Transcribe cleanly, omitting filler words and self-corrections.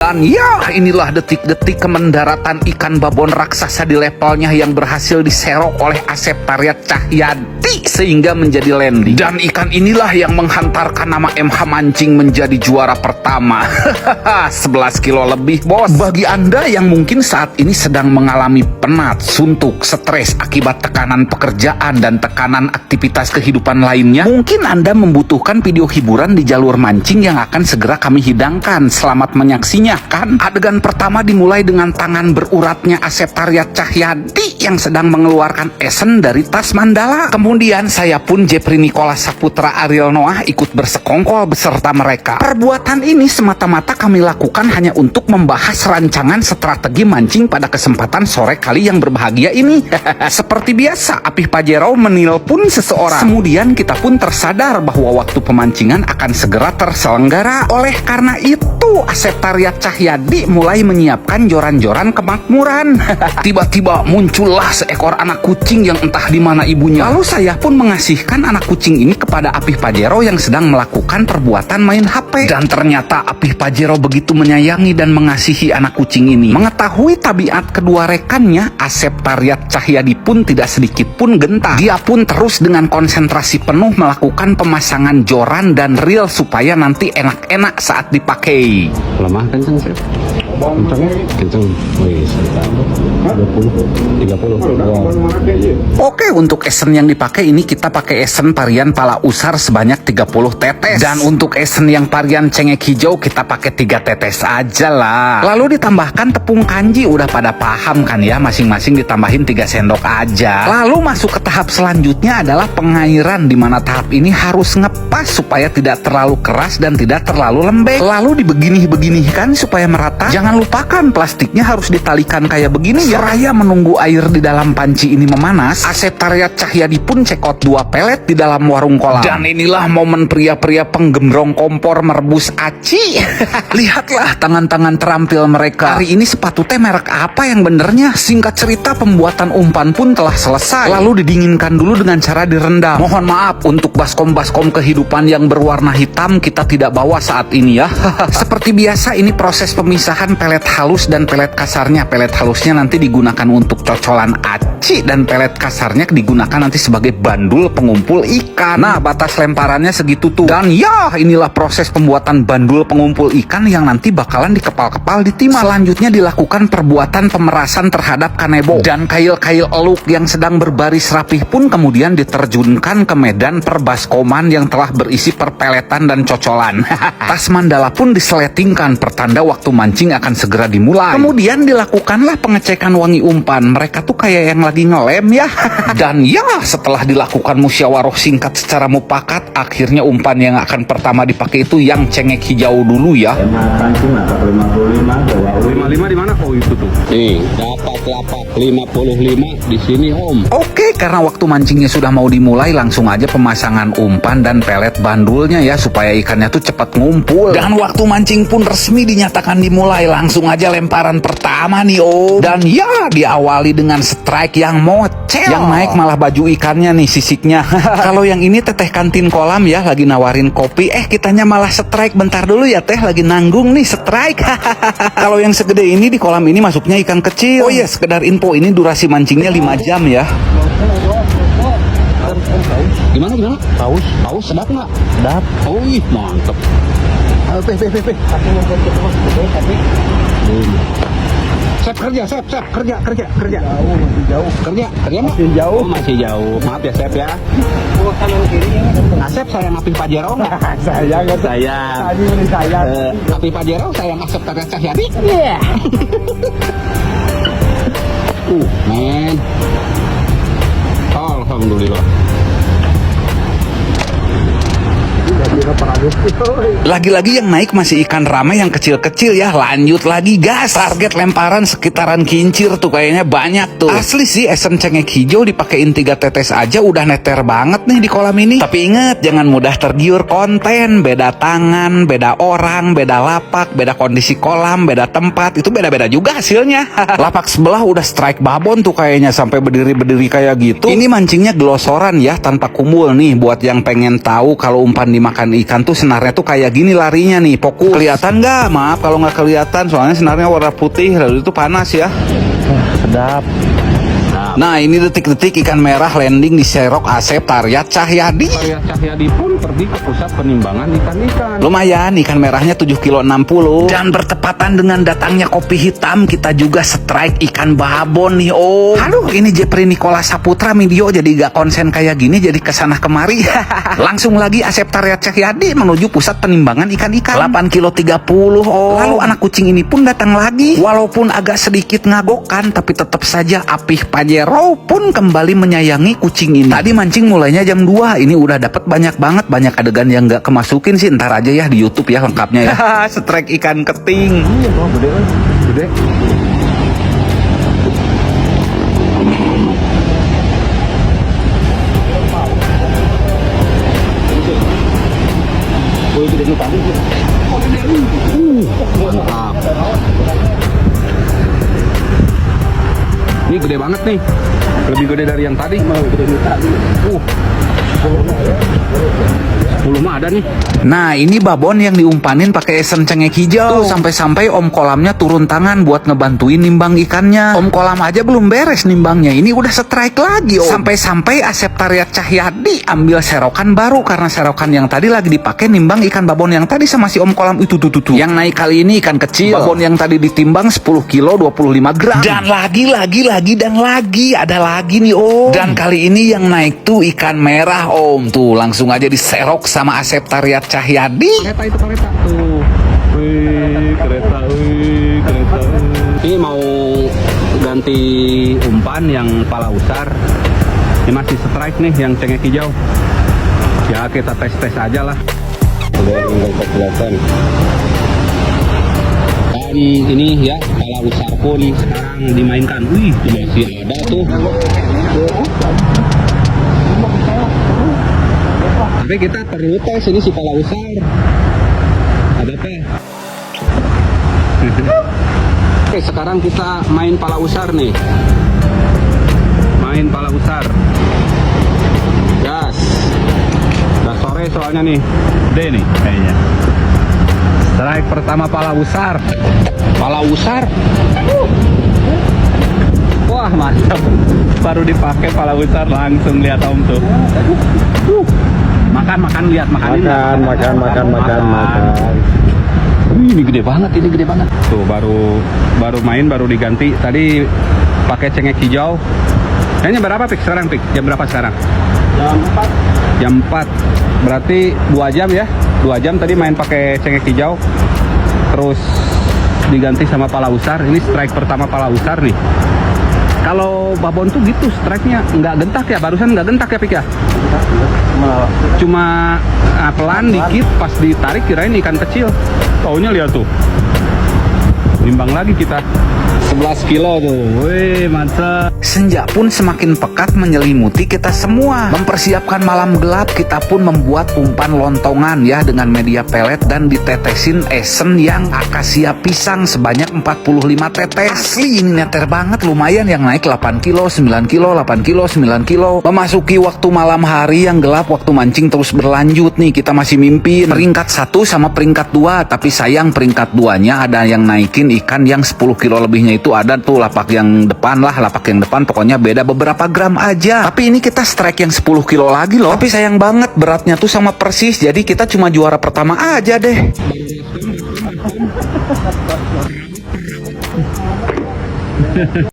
Dan ya, inilah detik-detik kemendaratan ikan babon raksasa di levelnya yang berhasil diserok oleh Asep Taryat Cahyadi sehingga menjadi landing. Dan ikan inilah yang menghantarkan nama MH Mancing menjadi juara pertama. 11 kilo lebih, bos. Bagi Anda yang mungkin saat ini sedang mengalami penat, suntuk, stres akibat tekanan pekerjaan dan tekanan aktivitas kehidupan lainnya, mungkin Anda membutuhkan video hiburan di jalur mancing yang akan segera kami hidangkan. Selamat menyaksinya, kan? Adegan pertama dimulai dengan tangan beruratnya Asep Taryat Cahyadi yang sedang mengeluarkan esen dari tas mandala. Kemudian saya pun Jepri Nicholas Saputra Ariel Noah ikut bersekongkol beserta mereka. Perbuatan ini semata-mata kami lakukan hanya untuk membahas rancangan strategi mancing pada kesempatan sore kali yang berbahagia ini. Seperti biasa, Apih Pajero menelpon seseorang. Kemudian kita pun tersadar bahwa waktu pemancingan akan segera terselenggara. Oleh karena itu, Asep Taryat Cahyadi mulai menyiapkan joran-joran kemakmuran. Tiba-tiba muncullah seekor anak kucing yang entah di mana ibunya. Lalu saya pun mengasihkan anak kucing ini kepada Apih Pajero yang sedang melakukan perbuatan main HP. Dan ternyata Apih Pajero begitu menyayangi dan mengasihi anak kucing ini. Mengetahui tabiat kedua rekannya, Asep Taryat Cahyadi pun tidak sedikit pun gentar. Dia pun terus dengan konsentrasi penuh melakukan pemasangan joran dan reel supaya nanti enak-enak saat dipakai. Lemah kenceng sih. Kenceng. Wih, 30. Oke, untuk esen yang dipakai ini kita pakai esen varian pala usar sebanyak 30 tetes. Dan untuk esen yang varian cengek hijau kita pakai 3 tetes aja lah. Lalu ditambahkan tepung kanji, udah pada paham kan ya, masing-masing ditambahin 3 sendok aja. Lalu masuk ke tahap selanjutnya adalah pengairan, di mana tahap ini harus ngepas supaya tidak terlalu keras dan tidak terlalu lembek. Lalu dibegini-beginikan supaya merata. Jangan lupakan plastiknya harus ditalikan kayak begini ya. Seraya menunggu air di dalam panci ini memanas, Asep Taryat Cahyadi pun cekot 2 pelet di dalam warung kolam. Dan inilah momen pria-pria penggembrong kompor merebus aci. Lihatlah tangan-tangan terampil mereka. Hari ini sepatu teh merek apa yang benernya? Singkat cerita, pembuatan umpan pun telah selesai. Lalu didinginkan dulu dengan cara direndam. Mohon maaf untuk baskom-baskom kehidupan yang berwarna hitam kita tidak bawa saat ini ya. Seperti biasa, ini proses pemisahan pelet halus dan pelet kasarnya. Pelet halusnya nanti digunakan untuk cocolan aci dan pelet kasarnya digunakan nanti sebagai bandul pengumpul ikan. Nah, batas lemparannya segitu tuh. Dan ya, inilah proses pembuatan bandul pengumpul ikan yang nanti bakalan dikepal-kepal di timah. Selanjutnya dilakukan perbuatan pemerasan terhadap kanebo. Dan kail-kail eluk yang sedang berbaris rapih pun kemudian diterjunkan ke medan perbaskoman yang telah berisi perpeletan dan cocolan. Tas mandala pun diseletingkan pertanda waktu mancing akan segera dimulai. Kemudian dilakukanlah pengecekan wangi umpan. Mereka tuh kayak yang lagi ngelem ya. Dan ya, setelah dilakukan musyawarah singkat secara mufakat, akhirnya umpan yang akan pertama dipakai itu yang cengek hijau dulu ya. Pancing atau 55 di mana? Oh, itu tuh. Nih, dapat 55 di sini, Om. Oke, karena waktu mancingnya sudah mau dimulai, langsung aja pemasangan umpan dan pelet bandulnya ya, supaya ikannya tuh cepat ngumpul. Dan waktu mancing pun resmi dinyatakan dimulai. Langsung aja lemparan pertama nih, Om. Dan ya, diawali dengan strike yang mocel. Yang naik malah baju ikannya nih, sisiknya. Kalau yang ini teteh kantin kolam ya, lagi nawarin kopi. Kitanya malah strike. Bentar dulu ya teh, lagi nanggung nih strike. Kalau yang segede ini di kolam ini masuknya ikan kecil. Oh iya, sekedar info, ini durasi mancingnya 5 jam ya. Gimana? Paus sedap nggak? sedap. Oh, ih, mantep. Ayo, P. Sep kerja. Jauh, masih jauh. Kerja Masih nggak? jauh. Oh, masih jauh. Maaf ya, Sep ya. Kanan kiri. Asep sayang Apih Pajero nggak? Saya nggak Sayang. Tadi beli saya. Apih Pajero sayang Asep Taryat Cahyadi. Iya. Men. Alhamdulillah. Lagi-lagi yang naik masih ikan ramai yang kecil-kecil ya. Lanjut lagi gas. Target lemparan sekitaran kincir tuh kayaknya banyak tuh. Asli sih, esen cengek hijau dipakein 3 tetes aja udah neter banget nih di kolam ini. Tapi inget, jangan mudah tergiur konten. Beda tangan, beda orang, beda lapak, beda kondisi kolam, beda tempat. Itu beda-beda juga hasilnya. Lapak sebelah udah strike babon tuh kayaknya sampai berdiri-berdiri kayak gitu. Ini mancingnya gelosoran ya, tanpa kumul nih. Buat yang pengen tahu kalau umpan dimakan ikan tuh senarnya tuh kayak gini larinya nih. Fokus. Kelihatan nggak? Maaf kalau nggak kelihatan, soalnya senarnya warna putih, lalu itu panas ya. Sedap. Nah ini detik-detik ikan merah landing di Serok Asep Taryat Cahyadi. Taryat Cahyadi pun pergi ke pusat penimbangan ikan-ikan. Lumayan, ikan merahnya 7 kilo 60. Dan bertepatan dengan datangnya kopi hitam, kita juga strike ikan babon nih om. Aduh, ini Jepri Nikola Saputra video jadi gak konsen kayak gini, jadi kesana kemari. Langsung lagi Asep Taryat Cahyadi menuju pusat penimbangan ikan-ikan. 8 kilo 30 om. Lalu anak kucing ini pun datang lagi. Walaupun agak sedikit ngagokan, tapi tetap saja Apih Pajero pun kembali menyayangi kucing ini. Tadi mancing mulainya jam 2, ini udah dapat banyak banget, banyak adegan yang gak kemasukin sih, ntar aja ya di YouTube ya lengkapnya ya. Strike ikan keting. Iya, bro, gede. Gede. Mantap. Ini gede banget nih. Lebih gede dari yang tadi. 10 mah ada nih. Nah ini babon yang diumpanin pakai esen cengek hijau. Tuh sampai-sampai om kolamnya turun tangan buat ngebantuin nimbang ikannya. Om kolam aja belum beres nimbangnya, ini udah strike lagi om. Sampai-sampai Asep Taryat Cahyadi ambil serokan baru karena serokan yang tadi lagi dipakai nimbang ikan babon yang tadi sama si om kolam itu tuh. Yang naik kali ini ikan kecil. Babon yang tadi ditimbang 10 kilo 25 gram. Dan lagi ada lagi nih om. Dan kali ini yang naik tuh ikan merah om. Tuh langsung aja diserok sama Asep Taryat Cahyadi. Kereta itu kereta tuh. Wih, kereta. Ini mau ganti umpan yang pala usar. Ini masih strike nih yang cengek hijau. Ya kita tes aja lah. Udah kelihatan. Dan ini ya pala usar pun sekarang dimainkan. Wih, masih ada tuh. Tapi kita perlu tes ini si pala usar. Ada apa? Oke, sekarang kita main pala usar nih. Main pala usar. Gas. Udah sore soalnya nih. Gede nih kayaknya. Strike pertama pala usar. Pala usar. Wah, mantap. Baru dipakai pala usar langsung lihat om tuh. Makan lihat makan. Ini gede banget, Tuh baru main, baru diganti. Tadi pakai cengek hijau. Kayaknya berapa pik sekarang pik? Jam berapa sekarang? Jam 4. Berarti 2 jam ya? 2 jam tadi main pakai cengek hijau. Terus diganti sama pala usar. Ini strike pertama pala usar nih. Kalau babon tuh gitu strike-nya nggak gentak ya, barusan nggak gentak ya Pik ya? Cuma pelan dikit, pas ditarik kirain ikan kecil. Taunya lihat tuh. Nimbang lagi kita. 11 kilo tuh, wih mantap. Senja pun semakin pekat menyelimuti kita semua. Mempersiapkan malam gelap, kita pun membuat umpan lontongan ya dengan media pelet dan ditetesin esen yang akasia pisang sebanyak 45 tetes. Asli ini neter banget, lumayan yang naik 8 kilo, 9 kilo, 8 kilo, 9 kilo. Memasuki waktu malam hari yang gelap, waktu mancing terus berlanjut nih, kita masih mimpin peringkat 1 sama peringkat 2, tapi sayang peringkat 2-nya ada yang naikin ikan yang 10 kilo lebihnya itu ada tuh lapak yang depan pokoknya beda beberapa gram aja. Tapi ini kita strike yang 10 kilo lagi loh. Tapi sayang banget beratnya tuh sama persis, jadi kita cuma juara pertama aja deh.